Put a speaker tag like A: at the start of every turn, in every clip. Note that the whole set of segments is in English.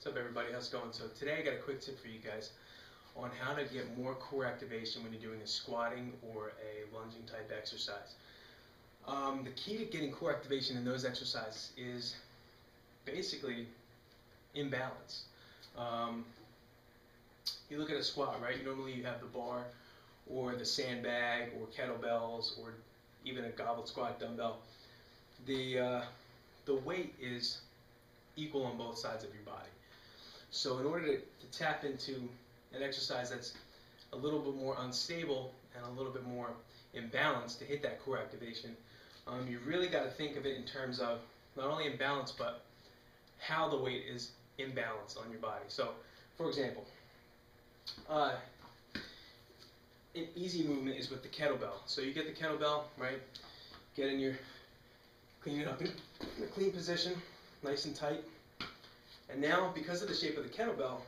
A: What's up, everybody? How's it going? So today I got a quick tip for you guys on how to get more core activation when you're doing a squatting or a lunging type exercise. The key to getting core activation in those exercises is basically imbalance. You look at a squat, right? Normally you have the bar or the sandbag or kettlebells or even a goblet squat dumbbell. The weight is equal on both sides of your body. So in order to tap into an exercise that's a little bit more unstable and a little bit more imbalanced to hit that core activation, you really got to think of it in terms of not only imbalance but how the weight is imbalanced on your body. So for example, an easy movement is with the kettlebell. So you get the kettlebell, right? Clean it up in a clean position, nice and tight. And now, because of the shape of the kettlebell,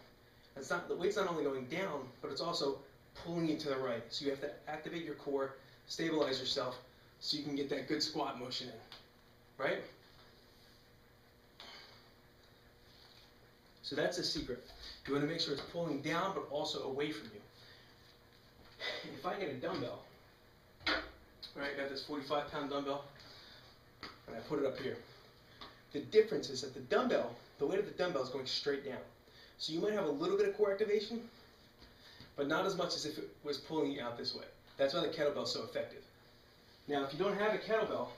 A: the weight's not only going down, but it's also pulling you to the right. So you have to activate your core, stabilize yourself, so you can get that good squat motion in, right? So that's the secret. You want to make sure it's pulling down, but also away from you. If I get a dumbbell, right, I got this 45-pound dumbbell, and I put it up here. The difference is that the weight of the dumbbell is going straight down. So you might have a little bit of core activation, but not as much as if it was pulling you out this way. That's why the kettlebell is so effective. Now, if you don't have a kettlebell,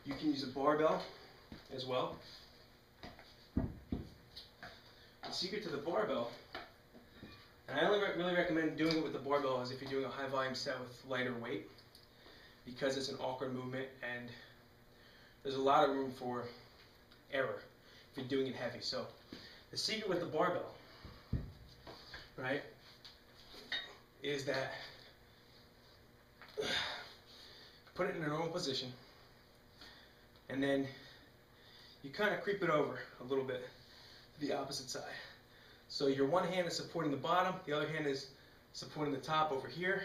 A: you can use a barbell as well. The secret to the barbell, and I only really recommend doing it with the barbell is if you're doing a high volume set with lighter weight, because it's an awkward movement and there's a lot of room for error if you're doing it heavy. So the secret with the barbell, right, is that put it in a normal position and then you kind of creep it over a little bit to the opposite side. So your one hand is supporting the bottom, the other hand is supporting the top over here,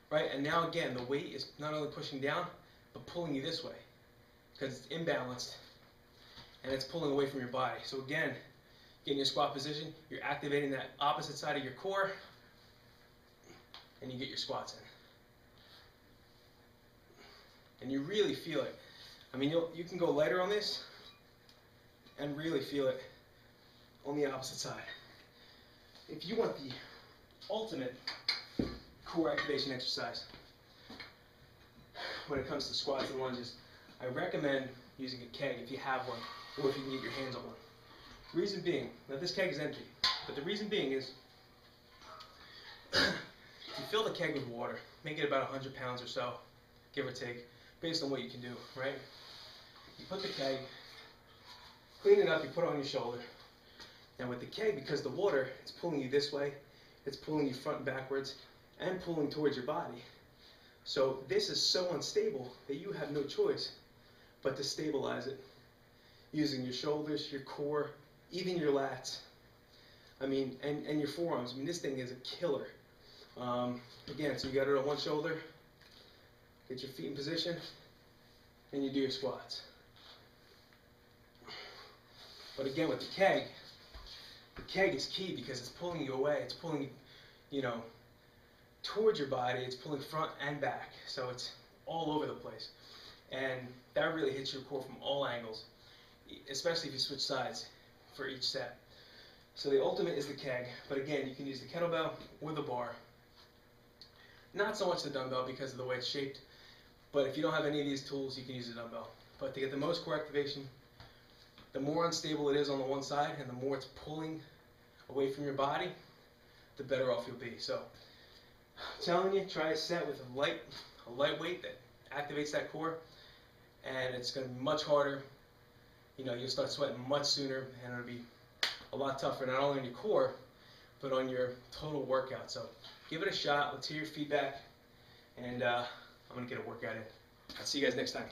A: right? And now again, the weight is not only pushing down, but pulling you this way because it's imbalanced and it's pulling away from your body. So again, get in your squat position, you're activating that opposite side of your core, and you get your squats in. And you really feel it. I mean, you can go lighter on this and really feel it on the opposite side. If you want the ultimate core activation exercise when it comes to squats and lunges, I recommend using a keg if you have one, or if you can get your hands on one. Reason being, now this keg is empty, but the reason being is you fill the keg with water, make it about 100 pounds or so, give or take, based on what you can do, right? You put the keg, clean it up, you put it on your shoulder. Now with the keg, because the water, it's pulling you this way, it's pulling you front and backwards, and pulling towards your body. So this is so unstable that you have no choice but to stabilize it using your shoulders, your core, even your lats. I mean, and your forearms. I mean, this thing is a killer. Again, so you got it on one shoulder, get your feet in position, and you do your squats. But again, with the keg is key because it's pulling you away. It's pulling you, towards your body. It's pulling front and back. So it's all over the place. And that really hits your core from all angles, especially if you switch sides for each set. So the ultimate is the keg, but again, you can use the kettlebell or the bar. Not so much the dumbbell because of the way it's shaped, but if you don't have any of these tools, you can use the dumbbell. But to get the most core activation, the more unstable it is on the one side and the more it's pulling away from your body, the better off you'll be. So I'm telling you, try a set with a light weight that activates that core, and it's going to be much harder. You'll start sweating much sooner, and it'll be a lot tougher, not only on your core, but on your total workout. So give it a shot. Let's hear your feedback, and I'm going to get a workout in. I'll see you guys next time.